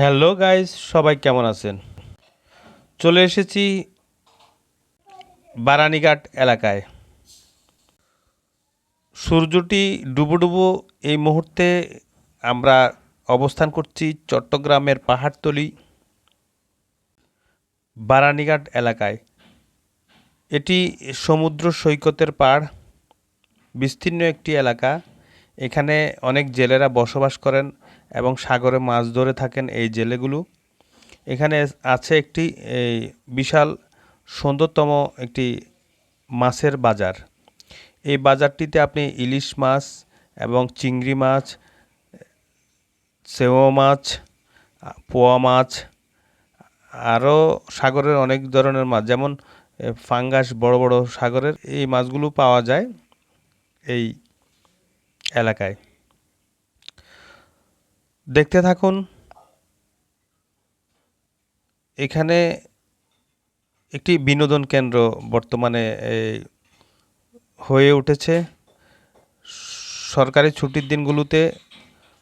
Hello guys, সবাই কেমন আছেন? চলে এসেছি বারানীঘাট এলাকায়। সূর্যটি ডুবো ডুবো এই মুহূর্তে আমরা অবস্থান করছি চট্টগ্রামের পাহাড়তলি বারানীঘাট এলাকায়। এটি সমুদ্র সৈকতের পাড়, বিস্তীর্ণ একটি এলাকা। এখানে অনেক জেলেরা বসবাস করেন এবং সাগরে মাছ ধরে থাকেন এই জেলেগুলো। এখানে আছে একটি বিশাল সুন্দরতম একটি মাছের বাজার। এই বাজারটিতে আপনি ইলিশ মাছ এবং চিংড়ি মাছ, সেও মাছ, পোয়া মাছ, আরও সাগরের অনেক ধরনের মাছ, যেমন ফাঙ্গাস, বড় বড় সাগরের এই মাছগুলো পাওয়া যায় এই এলাকায়। দেখতে থাকুন। এখানে একটি বিনোদন কেন্দ্র বর্তমানে হয়ে উঠেছে। সরকারি ছুটির দিনগুলোতে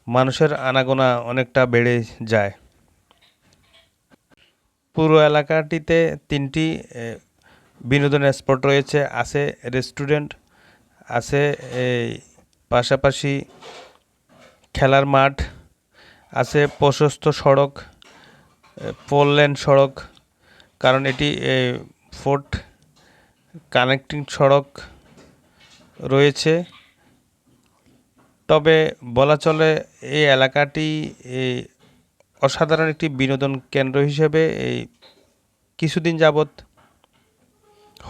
মানুষের আনাগোনা অনেকটা বেড়ে যায়। পুরো এলাকাটিতে 3টি বিনোদনের স্পট রয়েছে। আছে রেস্টুরেন্ট, আছে পাশাপাশি খেলার মাঠ, আছে প্রশস্ত সড়ক, 4 লেন সড়ক, কারণ এটি 4 কানেক্টিং সড়ক রয়েছে। তবে বলা চলে এই এলাকাটি অসাধারণ একটি বিনোদন কেন্দ্র হিসেবে কিছুদিন যাবৎ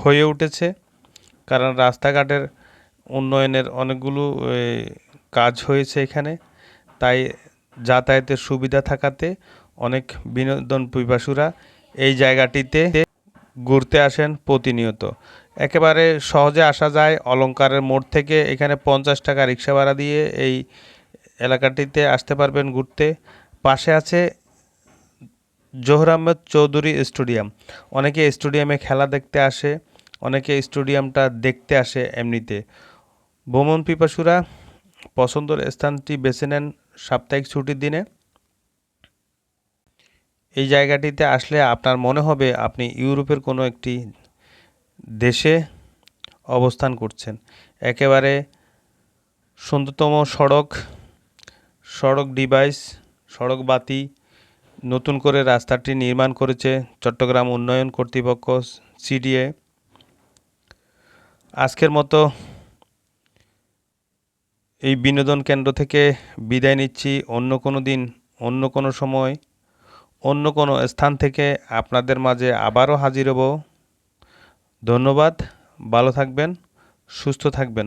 হয়ে উঠেছে, কারণ রাস্তাঘাটের উন্নয়নের অনেকগুলো কাজ হয়েছে এখানে। তাই যাতায়াতের সুবিধা থাকাতে অনেক বিনোদন পিপাসুরা এই জায়গাটিতে ঘুরতে আসেন প্রতিনিয়ত। একেবারে সহজে আসা যায় অলংকারের মোড় থেকে। এখানে 50 টাকা রিক্সা ভাড়া দিয়ে এই এলাকাটিতে আসতে পারবেন ঘুরতে। পাশে আছে জহুর আহমেদ চৌধুরী স্টেডিয়াম। অনেকে স্টেডিয়ামে খেলা দেখতে আসে, অনেকে স্টেডিয়ামটা দেখতে আসে এমনিতে। ভ্রমণ পিপাসুরা পছন্দের স্থানটি বেছে নেন সাপ্তাহিক ছুটির দিনে। এই জায়গাটিতে আসলে আপনার মনে হবে আপনি ইউরোপের কোনো একটি দেশে অবস্থান করছেন। একেবারে সুন্দরতম সড়ক ডিভাইস, সড়ক বাতি, নতুন করে রাস্তাটি নির্মাণ করেছে চট্টগ্রাম উন্নয়ন কর্তৃপক্ষ, সিডিএ। আজকের মতো এই বিনোদন কেন্দ্র থেকে বিদায় নিচ্ছি। অন্য কোনো দিন, অন্য কোনো সময়, অন্য কোনো স্থান থেকে আপনাদের মাঝে আবারও হাজির হব। ধন্যবাদ। ভালো থাকবেন, সুস্থ থাকবেন।